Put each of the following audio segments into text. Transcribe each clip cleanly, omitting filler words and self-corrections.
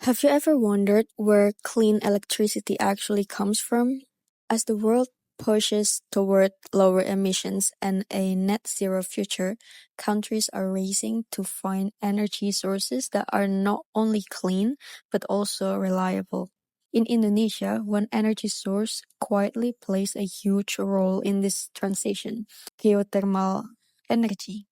Have you ever wondered where clean electricity actually comes from? As the world pushes toward lower emissions and a net zero future, countries are racing to find energy sources that are not only clean but also reliable. In Indonesia, one energy source quietly plays a huge role in this transition: geothermal energy.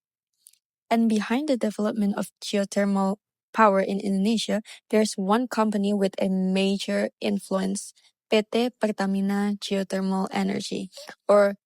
And behind the development of geothermal power in Indonesia, there's one company with a major influence: PT Pertamina Geothermal Energy, or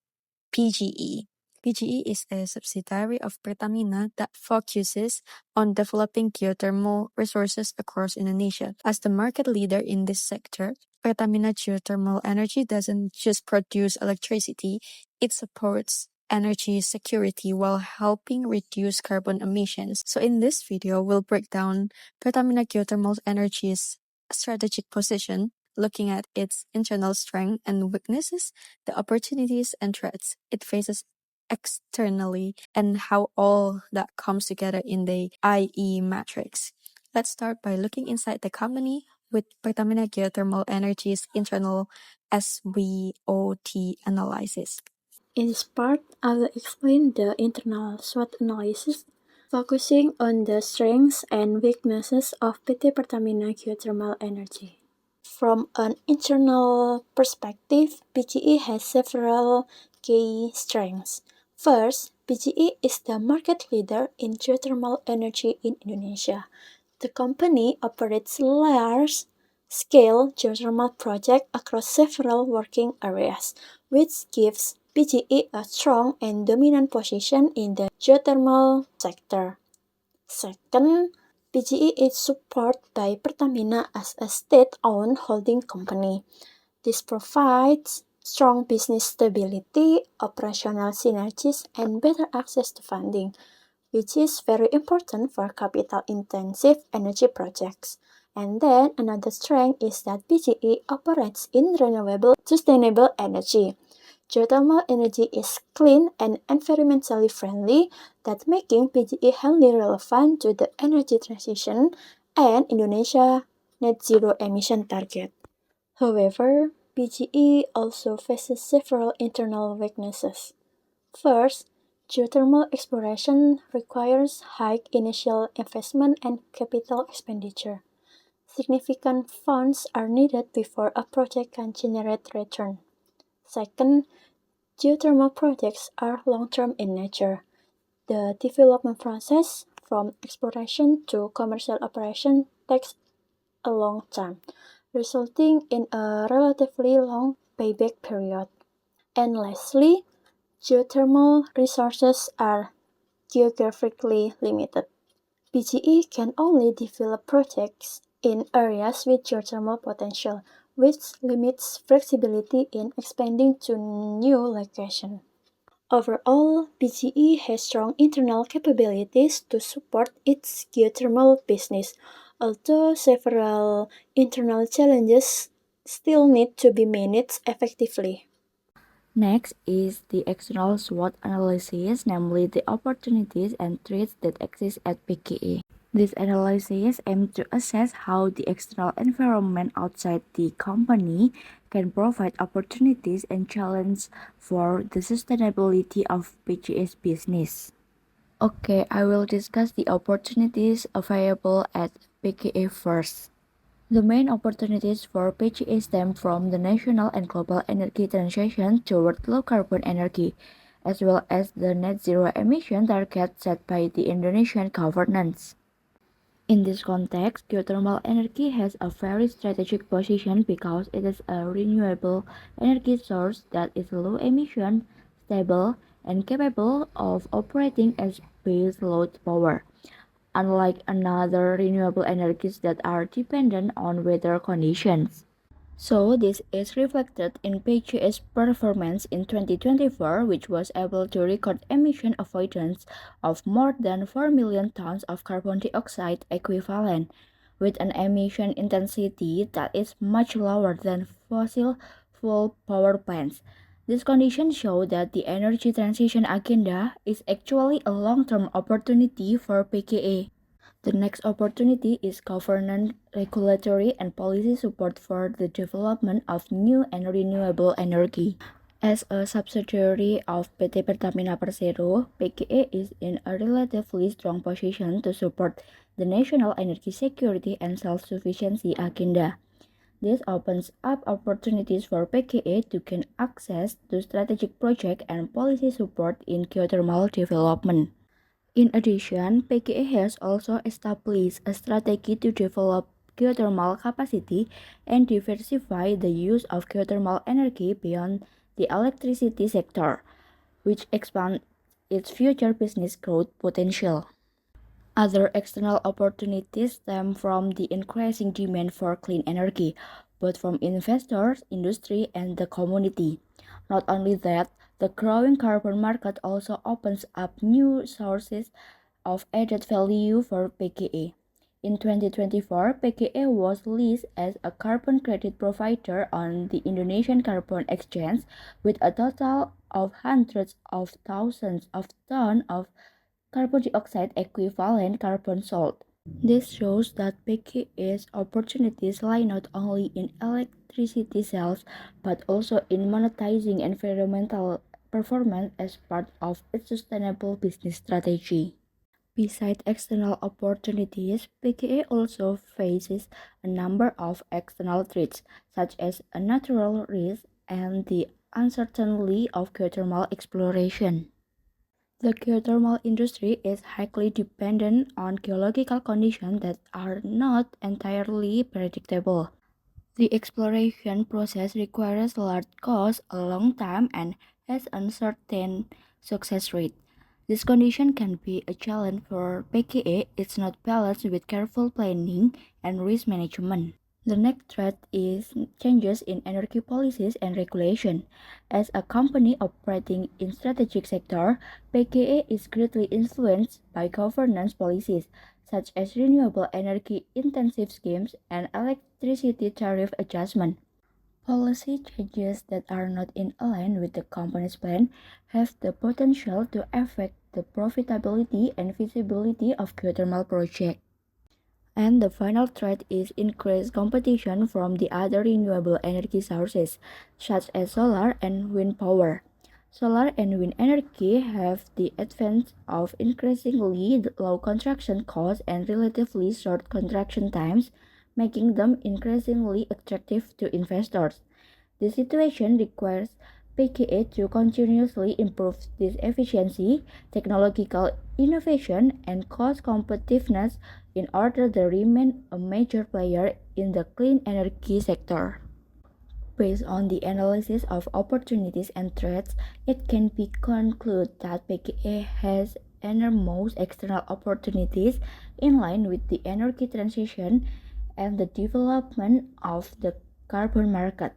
PGE. PGE is a subsidiary of Pertamina that focuses on developing geothermal resources across Indonesia. As the market leader in this sector, Pertamina Geothermal Energy doesn't just produce electricity, it supports energy security while helping reduce carbon emissions. So in this video, we'll break down Pertamina Geothermal Energy's strategic position, looking at its internal strength and weaknesses, the opportunities and threats it faces externally, and how all that comes together in the IE matrix. Let's start by looking inside the company with Pertamina Geothermal Energy's internal SWOT analysis. In this part, I will explain the internal SWOT analysis, focusing on the strengths and weaknesses of PT Pertamina Geothermal Energy. From an internal perspective, PGE has several key strengths. First, PGE is the market leader in geothermal energy in Indonesia. The company operates large-scale geothermal projects across several working areas, which gives PGE a strong and dominant position in the geothermal sector. Second, PGE is supported by Pertamina as a state-owned holding company. This provides strong business stability, operational synergies, and better access to funding, which is very important for capital-intensive energy projects. And then another strength is that PGE operates in renewable, sustainable energy. Geothermal energy is clean and environmentally friendly, that making PGE highly relevant to the energy transition and Indonesia net zero emission target. However, PGE also faces several internal weaknesses. First, geothermal exploration requires high initial investment and capital expenditure. Significant funds are needed before a project can generate return. Second, geothermal projects are long-term in nature. The development process, from exploration to commercial operation, takes a long time, resulting in a relatively long payback period. And lastly, geothermal resources are geographically limited. PGE can only develop projects in areas with geothermal potential, which limits flexibility in expanding to new locations. Overall, PGE has strong internal capabilities to support its geothermal business, although several internal challenges still need to be managed effectively. Next is the external SWOT analysis, namely the opportunities and threats that exist at PGE. This analysis aims to assess how the external environment outside the company can provide opportunities and challenges for the sustainability of PGE's business. Okay, I will discuss the opportunities available at PGE first. The main opportunities for PGE stem from the national and global energy transition toward low-carbon energy, as well as the net zero emission target set by the Indonesian governance. In this context, geothermal energy has a very strategic position because it is a renewable energy source that is low emission, stable, and capable of operating as base load power, unlike another renewable energies that are dependent on weather conditions. So this is reflected in PGE's performance in 2024, which was able to record emission avoidance of more than 4 million tons of carbon dioxide equivalent, with an emission intensity that is much lower than fossil fuel power plants. These conditions show that the energy transition agenda is actually a long-term opportunity for PGE. The next opportunity is governance, regulatory, and policy support for the development of new and renewable energy. As a subsidiary of PT Pertamina Persero, PGE is in a relatively strong position to support the national energy security and self-sufficiency agenda. This opens up opportunities for PGE to gain access to strategic project and policy support in geothermal development. In addition, PGE has also established a strategy to develop geothermal capacity and diversify the use of geothermal energy beyond the electricity sector, which expands its future business growth potential. Other external opportunities stem from the increasing demand for clean energy, both from investors, industry, and the community. Not only that, the growing carbon market also opens up new sources of added value for PGE. In 2024, PGE was listed as a carbon credit provider on the Indonesian Carbon Exchange with a total of hundreds of thousands of tons of carbon dioxide equivalent carbon sold. This shows that PGE's opportunities lie not only in electricity sales but also in monetizing environmental performance as part of its sustainable business strategy. Besides external opportunities, PGE also faces a number of external threats, such as a natural risk and the uncertainty of geothermal exploration. The geothermal industry is highly dependent on geological conditions that are not entirely predictable. The exploration process requires large costs, a long time, and has uncertain success rate. This condition can be a challenge for PGE. It's not balanced with careful planning and risk management. The next threat is changes in energy policies and regulation. As a company operating in strategic sector, PGE is greatly influenced by governance policies such as renewable energy intensive schemes and electricity tariff adjustment. Policy changes that are not in line with the company's plan have the potential to affect the profitability and feasibility of geothermal projects. And the final threat is increased competition from the other renewable energy sources, such as solar and wind power. Solar and wind energy have the advantage of increasingly low construction costs and relatively short construction times, making them increasingly attractive to investors. This situation requires PGE to continuously improve this efficiency, technological innovation, and cost competitiveness in order to remain a major player in the clean energy sector. Based on the analysis of opportunities and threats, it can be concluded that PGE has enormous external opportunities in line with the energy transition and the development of the carbon market,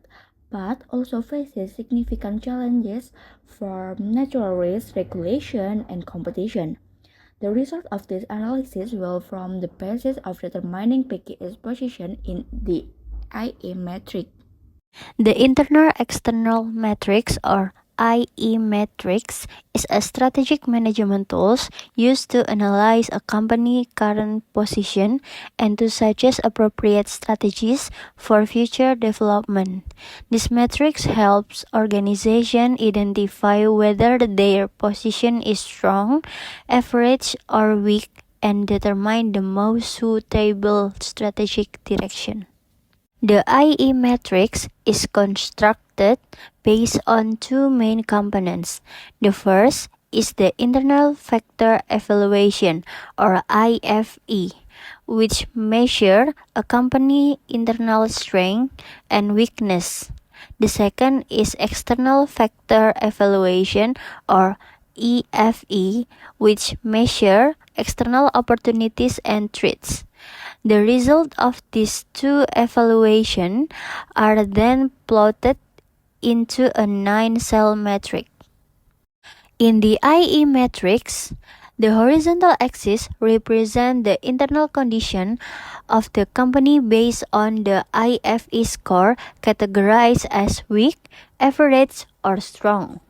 but also faces significant challenges from natural risk, regulation, and competition. The result of this analysis will form the basis of determining PGE's position in the IE metric. The internal external matrix or IE matrix is a strategic management tool used to analyze a company's current position and to suggest appropriate strategies for future development. This matrix helps organizations identify whether their position is strong, average, or weak and determine the most suitable strategic direction. The IE matrix is constructed based on two main components. The first is the internal factor evaluation or IFE, which measure a company's internal strength and weakness. The second is external factor evaluation or EFE, which measure external opportunities and threats. The result of these two evaluations are then plotted into a 9-cell matrix. In the IE matrix, the horizontal axis represents the internal condition of the company based on the IFE score categorized as weak, average, or strong.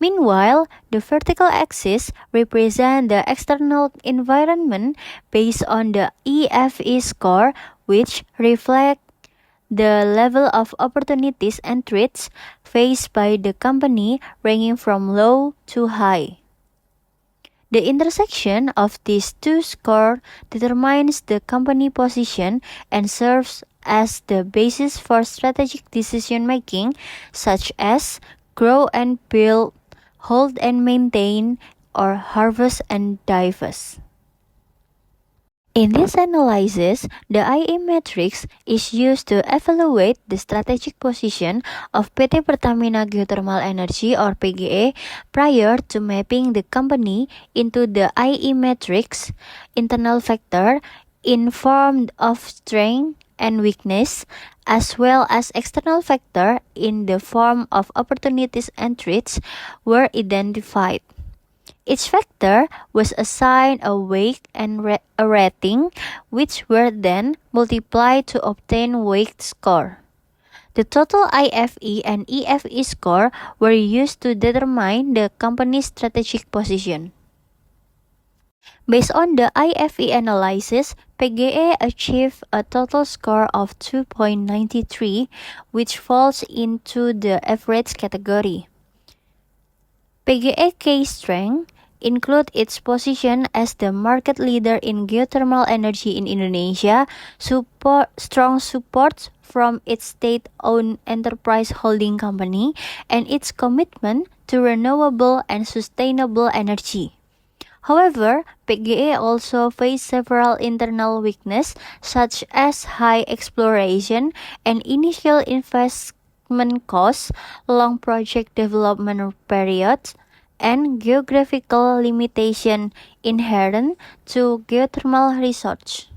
Meanwhile, the vertical axis represents the external environment based on the EFE score, which reflects the level of opportunities and threats faced by the company ranging from low to high. The intersection of these two scores determines the company position and serves as the basis for strategic decision making, such as grow and build, hold and maintain, or harvest and divest. In this analysis, the IE matrix is used to evaluate the strategic position of PT Pertamina Geothermal Energy or PGE prior to mapping the company into the IE matrix. Internal factor in form of strength and weakness, as well as external factor in the form of opportunities and threats were identified. Each factor was assigned a weight and a rating, which were then multiplied to obtain weight score. The total IFE and EFE score were used to determine the company's strategic position. Based on the IFE analysis, PGE achieved a total score of 2.93, which falls into the average category. PGE key strength include its position as the market leader in geothermal energy in Indonesia, strong support from its state-owned enterprise holding company, and its commitment to renewable and sustainable energy. However, PGE also faced several internal weaknesses such as high exploration and initial investment costs, long project development periods, and geographical limitation inherent to geothermal research.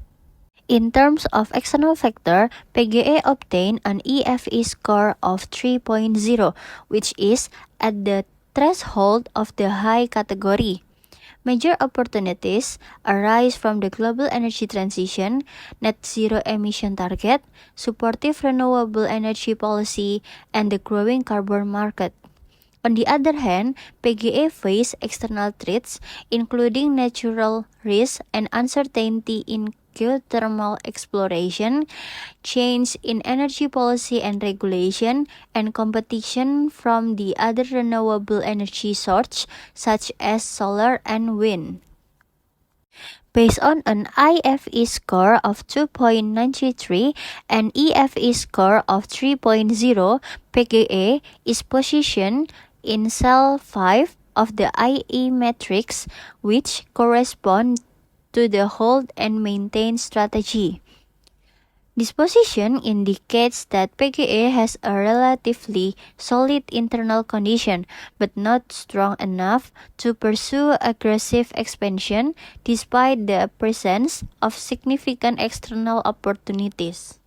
In terms of external factor, PGE obtained an EFE score of 3.0, which is at the threshold of the high category. Major opportunities arise from the global energy transition, net zero emission target, supportive renewable energy policy, and the growing carbon market. On the other hand, PGE faced external threats, including natural risk and uncertainty in geothermal exploration, change in energy policy and regulation, and competition from the other renewable energy sources such as solar and wind. Based on an IFE score of 2.93 and EFE score of 3.0, PGE is positioned in cell 5 of the IE matrix, which correspond to the hold and maintain strategy. This position indicates that PGE has a relatively solid internal condition, but not strong enough to pursue aggressive expansion despite the presence of significant external opportunities.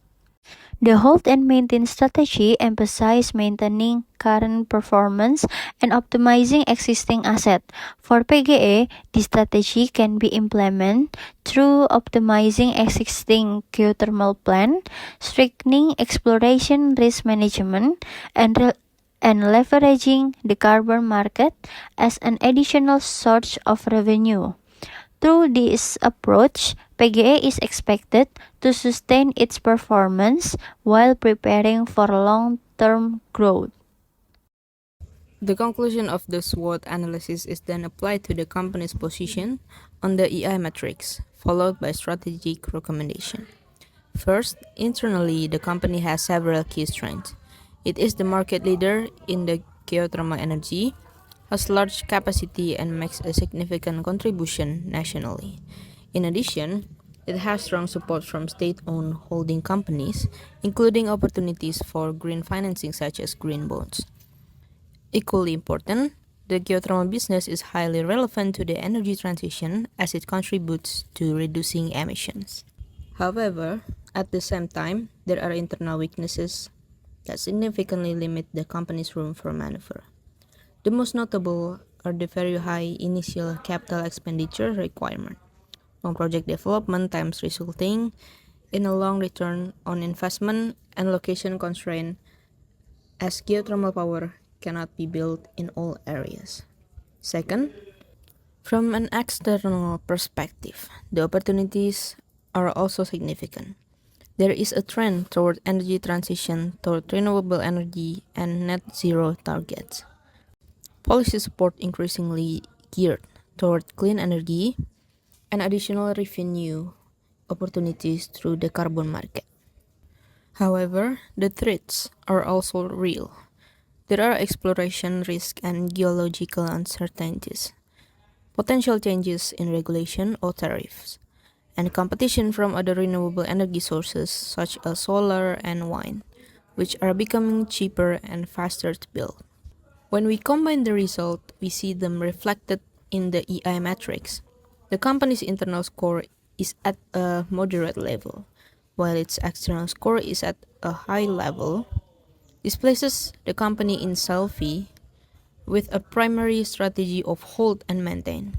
The hold and maintain strategy emphasizes maintaining current performance and optimizing existing assets. For PGE, this strategy can be implemented through optimizing existing geothermal plant, strengthening exploration risk management, and leveraging the carbon market as an additional source of revenue. Through this approach, PGE is expected to sustain its performance while preparing for long-term growth. The conclusion of the SWOT analysis is then applied to the company's position on the EI matrix, followed by strategic recommendation. First, internally, the company has several key strengths. It is the market leader in the geothermal energy, has large capacity, and makes a significant contribution nationally. In addition, it has strong support from state-owned holding companies, including opportunities for green financing such as green bonds. Equally important, the geothermal business is highly relevant to the energy transition as it contributes to reducing emissions. However, at the same time, there are internal weaknesses that significantly limit the company's room for maneuver. The most notable are the very high initial capital expenditure requirement, long project development times resulting in a long return on investment, and location constraint, as geothermal power cannot be built in all areas. Second, from an external perspective, the opportunities are also significant. There is a trend toward energy transition toward renewable energy and net zero targets. Policy support increasingly geared toward clean energy and additional revenue opportunities through the carbon market. However, the threats are also real. There are exploration risks and geological uncertainties, potential changes in regulation or tariffs, and competition from other renewable energy sources such as solar and wind, which are becoming cheaper and faster to build. When we combine the result, we see them reflected in the EI metrics. The company's internal score is at a moderate level, while its external score is at a high level. This places the company in selfie with a primary strategy of hold and maintain.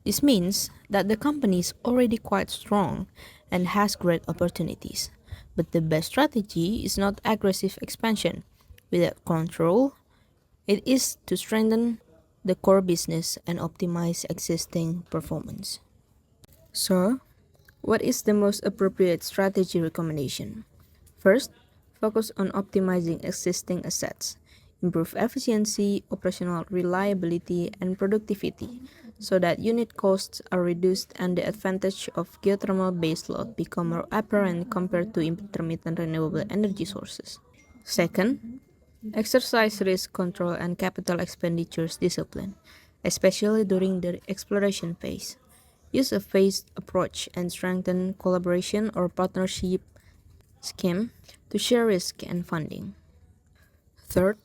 This means that the company is already quite strong and has great opportunities, but the best strategy is not aggressive expansion without control. It is to strengthen the core business and optimize existing performance. So, what is the most appropriate strategy recommendation? First, focus on optimizing existing assets, improve efficiency, operational reliability, and productivity so that unit costs are reduced and the advantage of geothermal baseload become more apparent compared to intermittent renewable energy sources. Second, exercise risk control and capital expenditures discipline, especially during the exploration phase. Use a phased approach and strengthen collaboration or partnership scheme to share risk and funding. Third,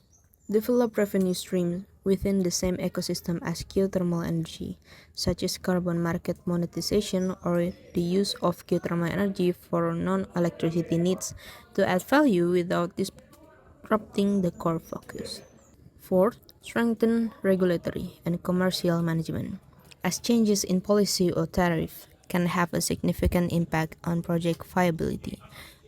develop revenue streams within the same ecosystem as geothermal energy, such as carbon market monetization or the use of geothermal energy for non-electricity needs to add value without disrupting the core focus. Fourth, strengthen regulatory and commercial management, as changes in policy or tariff can have a significant impact on project viability.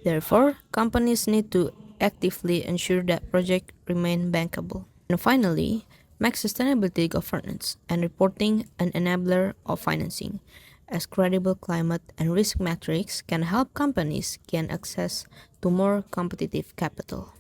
Therefore, companies need to actively ensure that projects remain bankable. And finally, make sustainability governance and reporting an enabler of financing, as credible climate and risk metrics can help companies gain access to more competitive capital.